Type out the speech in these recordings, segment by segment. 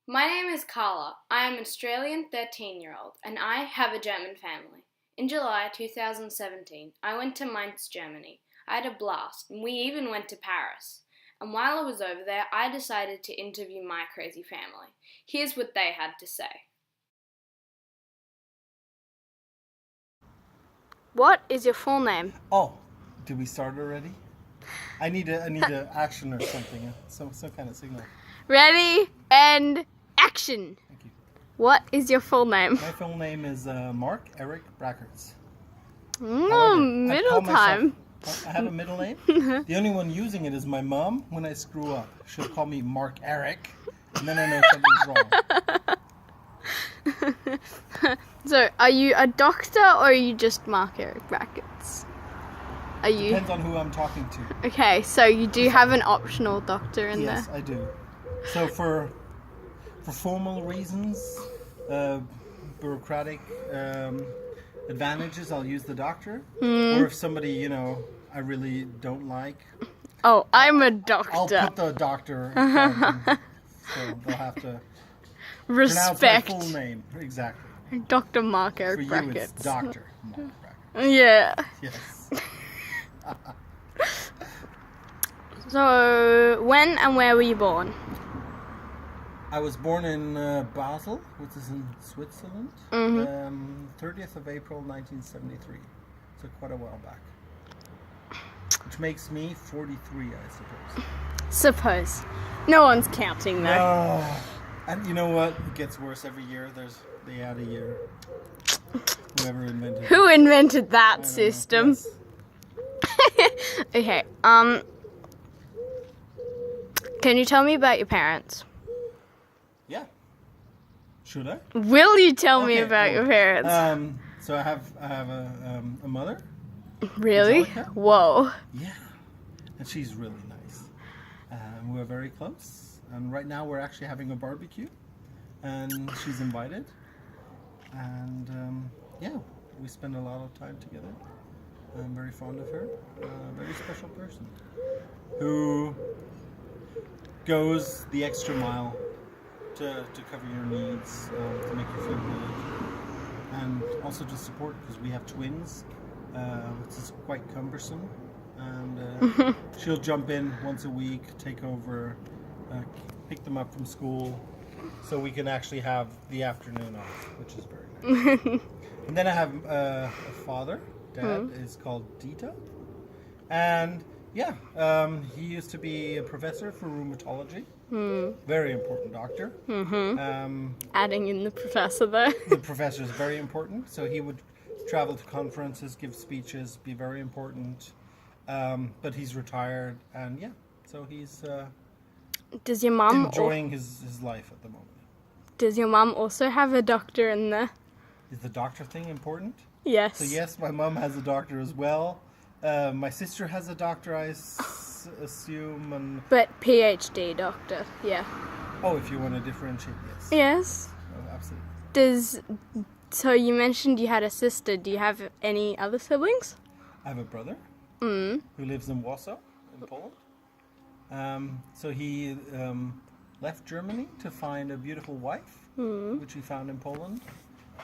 My name is Carla. I am an Australian 13-year-old and I have a German family. In July 2017, I went to Mainz, Germany. I had a blast and we even went to Paris. And while I was over there, I decided to interview my crazy family. Here's what they had to say. What is your full name? Oh, did we start already? I need a action or something, some kind of signal. Ready and action! Thank you. What is your full name? My full name is Marc Eric Brackerts. Middle time. I have a middle name. The only one using it is my mom. When I screw up, she'll call me Marc Eric, and then I know something's wrong. So, are you a doctor or are you just Marc Eric Brackets? Are you? Depends on who I'm talking to. Okay, so you do have an optional doctor in there. Yes, I do. So for formal reasons, bureaucratic advantages, I'll use the doctor. Or if somebody, I really don't like. Oh, I'm a doctor. I'll put the doctor. So they'll have to Respect. pronounce my full name. Exactly. Dr. Marc For Eric you, Brackets. it's Dr. Marc Brackets. Yeah. Yes. So, when and where were you born? I was born in Basel, which is in Switzerland, 30th of April 1973. So quite a while back. Which makes me 43, I Suppose. No one's counting though. Oh, and you know what? It gets worse every year. They add a year. Whoever invented it. Who invented I that don't know. system? Yes. Okay, can you tell me about your parents? Yeah. Should I? Will you tell me Okay, about your parents? So I have a mother. Really? Angelica? Whoa. Yeah. And she's really nice. We're very close. And right now we're actually having a barbecue. And she's invited. And yeah, we spend a lot of time together. I'm very fond of her. A very special person who goes the extra mile to cover your needs, to make you feel good, and also to support, because we have twins, which is quite cumbersome. And she'll jump in once a week, take over, pick them up from school, so we can actually have the afternoon off, which is very nice. And then I have a father. Dad is called Dita, and yeah, he used to be a professor for rheumatology. Very important doctor. Adding in the professor though. The professor is very important, so he would travel to conferences, give speeches, be very important. But he's retired, and yeah, so he's Does your mum enjoying his life at the moment. Does your mum also have a doctor in there? Is the doctor thing important? Yes. So yes, my mum has a doctor as well. My sister has a doctor, I assume, and But PhD doctor, yeah. oh, if you want to differentiate, yes. Yes. Oh, absolutely. So you mentioned you had a sister. Do you have any other siblings? I have a brother who lives in Warsaw, in Poland. So he left Germany to find a beautiful wife, which he found in Poland.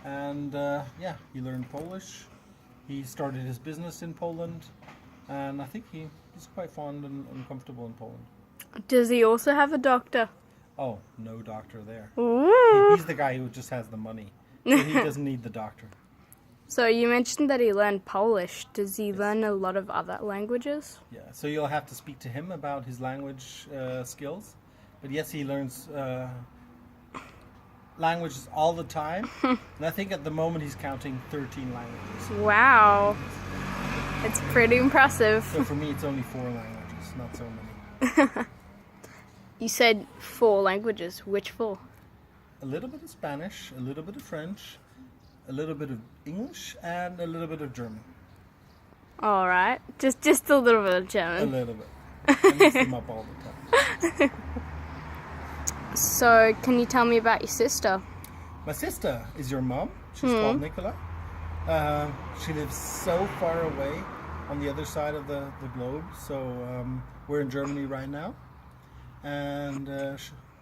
And yeah, he learned Polish. He started his business in Poland, and I think he's quite fond and comfortable in Poland. Does he also have a doctor? Oh, no doctor there. Ooh. He's the guy who just has the money, so he doesn't need the doctor. So you mentioned that he learned Polish. Does he learn a lot of other languages? Yeah, so you'll have to speak to him about his language skills. But yes, he learns languages all the time. And I think at the moment he's counting 13 languages. Wow. It's pretty impressive. So for me, it's only 4 languages, not so many. You said 4 languages. Which 4? A little bit of Spanish, a little bit of French, a little bit of English, and a little bit of German. All right. Just a little bit of A German. little bit. I mix them up all the time. So can you tell me about your sister? My sister is your mom. She's called Nicola. She lives so far away on the other side of the globe. So we're in Germany right now. And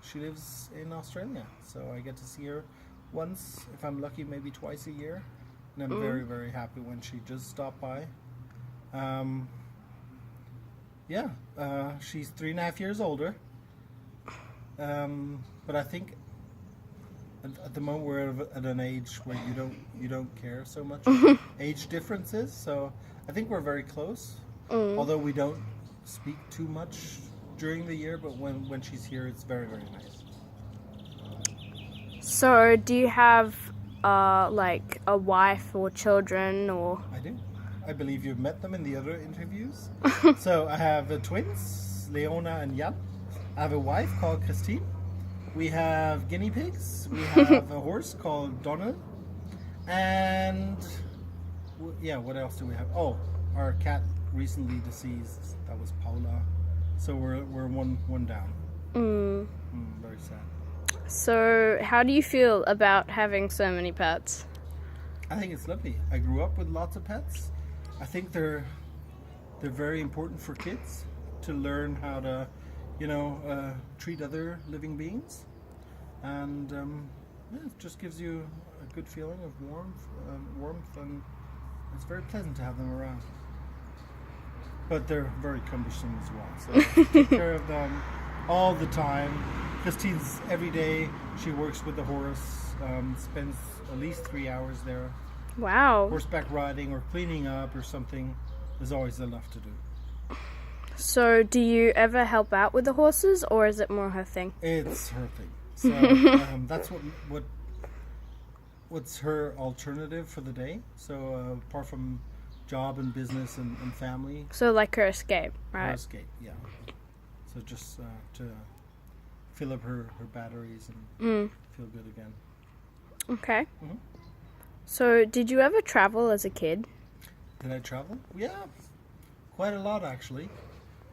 she lives in Australia, so I get to see her once, if I'm lucky, maybe twice a year, and I'm very, very happy when she does stop by. She's 3.5 years older, but I think at the moment we're at an age where you don't care so much age differences. So I think we're very close, although we don't speak too much during the year. But when she's here, it's very, very nice. So, do you have like a wife or children or? I do. I believe you've met them in the other interviews. So I have twins, Leona and Jan. I have a wife called Christine. We have guinea pigs. We have a horse called Donald. And what else do we have? Oh, our cat recently deceased. That was Paula. So we're one down. Very sad. So, how do you feel about having so many pets? I think it's lovely. I grew up with lots of pets. I think they're very important for kids to learn how to, treat other living beings, and it just gives you a good feeling of warmth, and it's very pleasant to have them around. But they're very cumbersome as well, so take care of them all the time. Christine's every day. She works with the horse, spends at least 3 hours there. Wow. Horseback riding or cleaning up or something. There's always enough to do. So, do you ever help out with the horses, or is it more her thing? It's her thing. So that's what's her alternative for the day. So apart from job and business and family. So, like her escape, right? Her escape, yeah. So just to fill up her batteries and feel good again. Okay. So, did you ever travel as a kid? Did I travel? Yeah, quite a lot actually.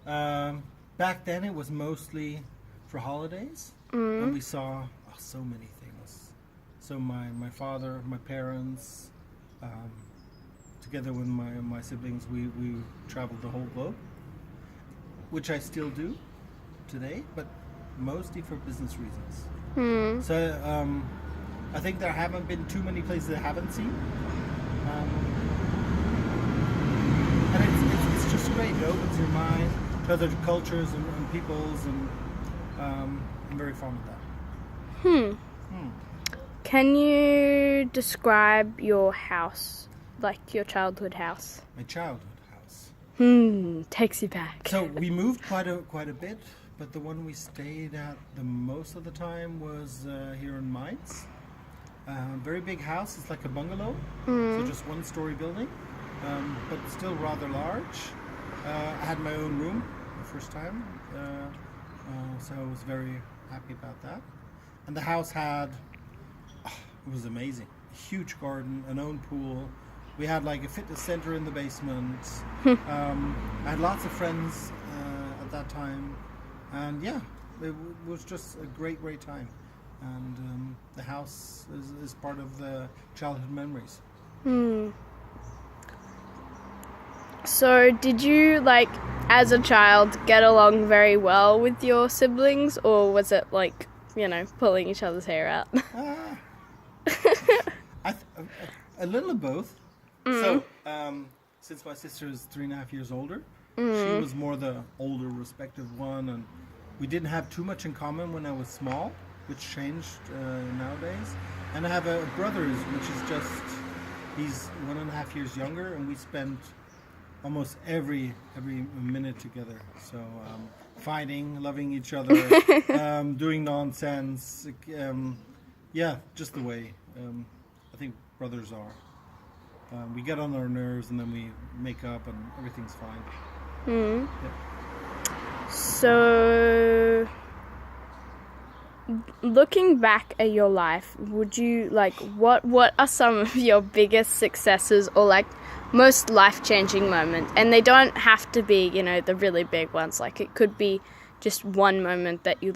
Back then it was mostly for holidays, and we saw so many things. So my father, my parents, together with my siblings, we traveled the whole globe, which I still do today, but mostly for business reasons. So I think there haven't been too many places I haven't seen. And it's just great. It opens your mind to other cultures and peoples, and I'm very fond of that. Can you describe your house, like your childhood house? My childhood house. Takes you back. So we moved quite a bit, but the one we stayed at the most of the time was here in Mainz. Very big house. It's like a bungalow, so just one-story building, but still rather large. I had my own room the first time, so I was very happy about that. And the house had, it was amazing, a huge garden, an own pool. We had like a fitness center in the basement. I had lots of friends at that time, and yeah, it was just a great time. And the house is part of the childhood memories. So, did you, like, as a child, get along very well with your siblings, or was it like, pulling each other's hair out? A little of both. So, since my sister is 3.5 years older, she was more the older, respective one, and we didn't have too much in common when I was small, which changed nowadays. And I have a brother, which is just, he's 1.5 years younger, and we spent almost every minute together. So fighting, loving each other, doing nonsense. Just the way I think brothers are. We get on our nerves and then we make up and everything's fine. Yeah. So, looking back at your life, would you what are some of your biggest successes or most life-changing moments? And they don't have to be, the really big ones. Like, it could be just one moment that you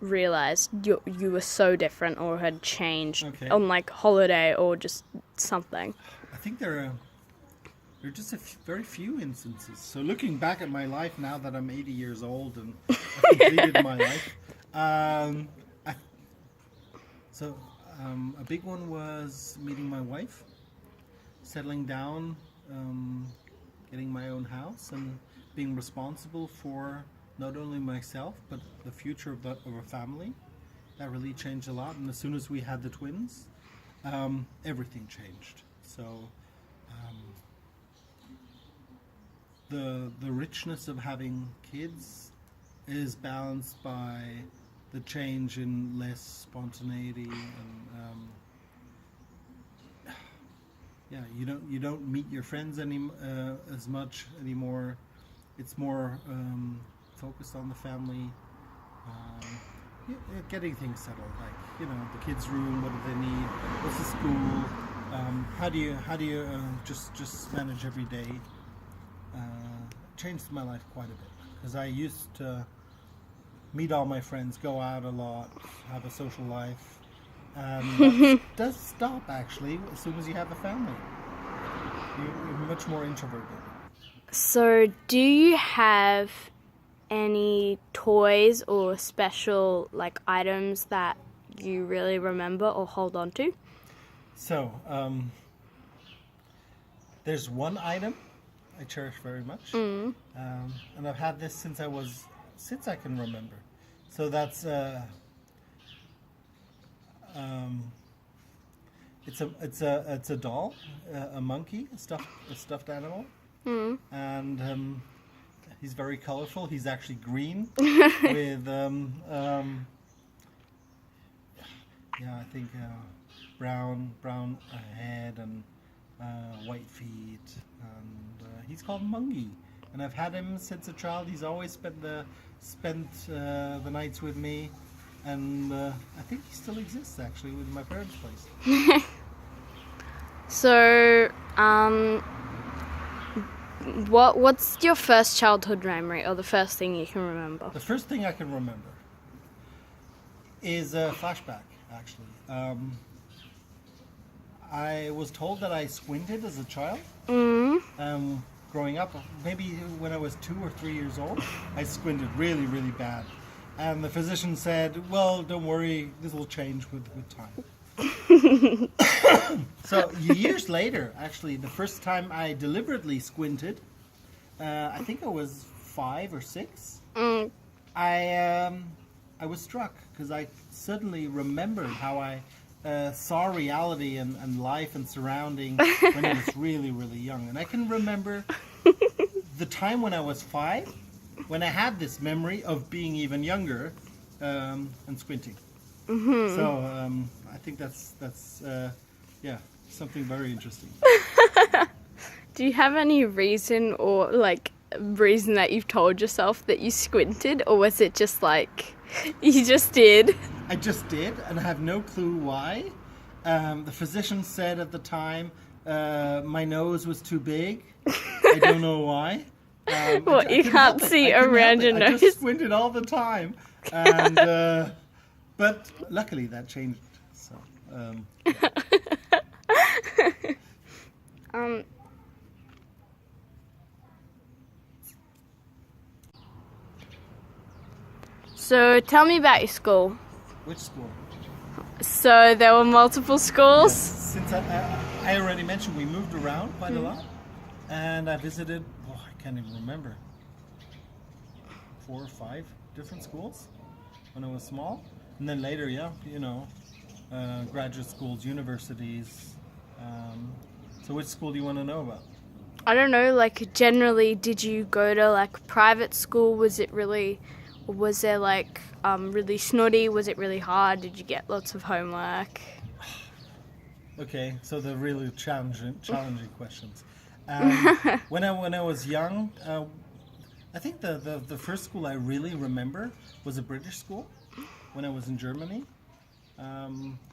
realized you were so different or had changed on holiday or just something. I think there are just very few instances. So looking back at my life now that I'm 80 years old and I've completed my life, So a big one was meeting my wife, settling down, getting my own house, and being responsible for not only myself but the future of a family. That really changed a lot. And as soon as we had the twins, everything changed. So the richness of having kids is balanced by the change in less spontaneity and yeah, you don't meet your friends as much anymore. It's more focused on the family, getting things settled. Like the kids' room. What do they need? What's the school? How do you just manage every day? Changed my life quite a bit because I used to meet all my friends, go out a lot, have a social life. That does stop actually as soon as you have a family. You're much more introverted. So, do you have any toys or special items that you really remember or hold on to? So, there's one item I cherish very much, and I've had this since I can remember. So that's it's a doll, a monkey, a stuffed animal, and he's very colorful. He's actually green with I think brown head and white feet, and he's called Mungie. And I've had him since a child. He's always spent the nights with me, and I think he still exists actually with my parents' place. So, what's your first childhood memory or the first thing you can remember? The first thing I can remember is a flashback, actually. I was told that I squinted as a child. Growing up, maybe when I was 2 or 3 years old, I squinted really, really bad. And the physician said, well, don't worry, this will change with time. So years later, actually, the first time I deliberately squinted, I think I was 5 or 6, I was struck because I suddenly remembered how I saw reality and life and surrounding when I was really, really young. And I can remember the time when I was 5, when I had this memory of being even younger and squinting. So I think that's something very interesting. Do you have any reason or reason that you've told yourself that you squinted, or was it just you just did? I just did, and I have no clue why. The physician said at the time my nose was too big. I don't know why. You can't see around your nose? I just squinted all the time, and but luckily that changed. So. So tell me about your school. Which school? So there were multiple schools? Yes. Since I already mentioned, we moved around quite a lot, and I visited, I can't even remember, 4 or 5 different schools when I was small. And then later, graduate schools, universities. So which school do you want to know about? I don't know, generally, did you go to private school? Was there really snotty? Was it really hard? Did you get lots of homework? Okay, so the really challenging questions. When I was young, I think the first school I really remember was a British school when I was in Germany.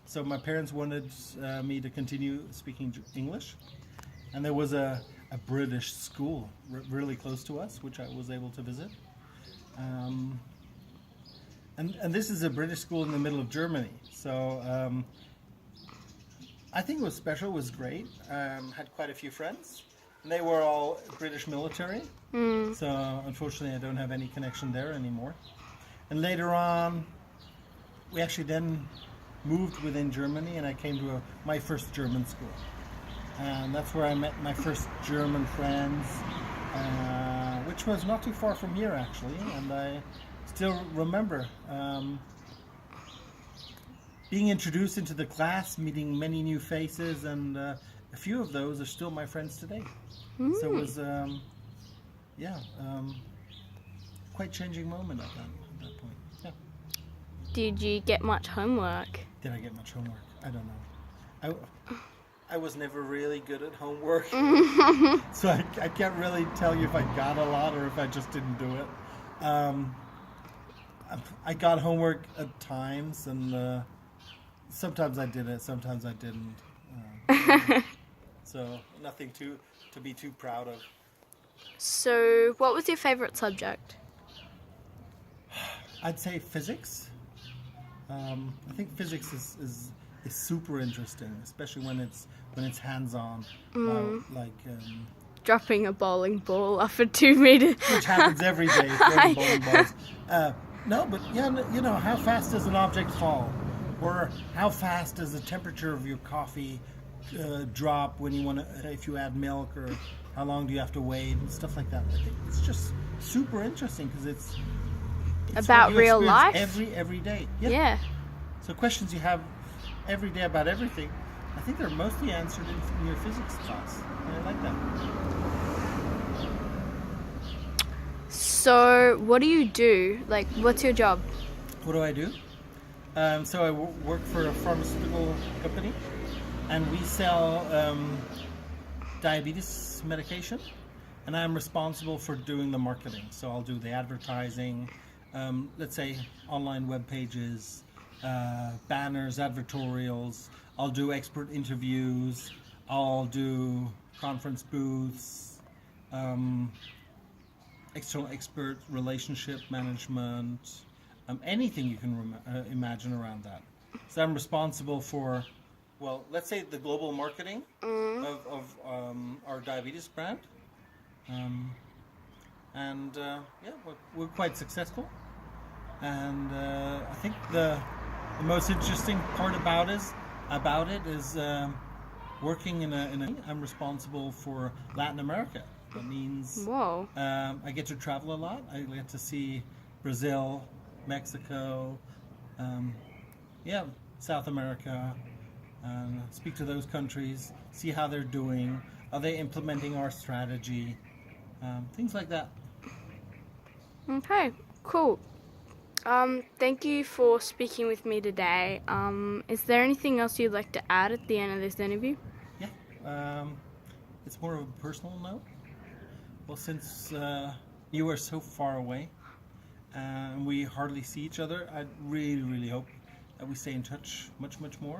So my parents wanted me to continue speaking English, and there was a British school really close to us, which I was able to visit. And this is a British school in the middle of Germany, so I think it was special. It was great. Had quite a few friends. And they were all British military, so unfortunately I don't have any connection there anymore. And later on, we actually then moved within Germany, and I came to my first German school. And that's where I met my first German friends, which was not too far from here actually. And I still remember being introduced into the class, meeting many new faces, and a few of those are still my friends today. So it was, quite changing moment at that point. Yeah. Did you get much homework? Did I get much homework? I don't know. I was never really good at homework, so I can't really tell you if I got a lot or if I just didn't do it. I got homework at times, and sometimes I did it, sometimes I didn't. So nothing to be too proud of. So, what was your favorite subject? I'd say physics. I think physics is super interesting, especially when it's hands-on, Dropping a bowling ball off a 2 meter. which happens every day. Throwing bowling balls. No, but yeah, how fast does an object fall, or how fast does the temperature of your coffee drop when if you add milk, or how long do you have to wait and stuff like that. I think it's just super interesting because it's About what you real experience life? every day. Yeah. So questions you have every day about everything, I think they're mostly answered in your physics class. And I like that. So, what do you do? Like, what's your job? What do I do? So I work for a pharmaceutical company, and we sell diabetes medication, and I'm responsible for doing the marketing. So I'll do the advertising, let's say online web pages, banners, advertorials. I'll do expert interviews. I'll do conference booths, external expert relationship management, anything you can imagine around that. So I'm responsible for, well, let's say the global marketing of our diabetes brand. We're quite successful. And I think the most interesting part about it is working in a. I'm responsible for Latin America. That means Whoa. I get to travel a lot. I get to see Brazil, Mexico, South America, speak to those countries, see how they're doing. Are they implementing our strategy? Things like that. Okay, cool. Thank you for speaking with me today. Is there anything else you'd like to add at the end of this interview? Yeah. It's more of a personal note. Well, since you are so far away and we hardly see each other, I really, really hope that we stay in touch much, much more.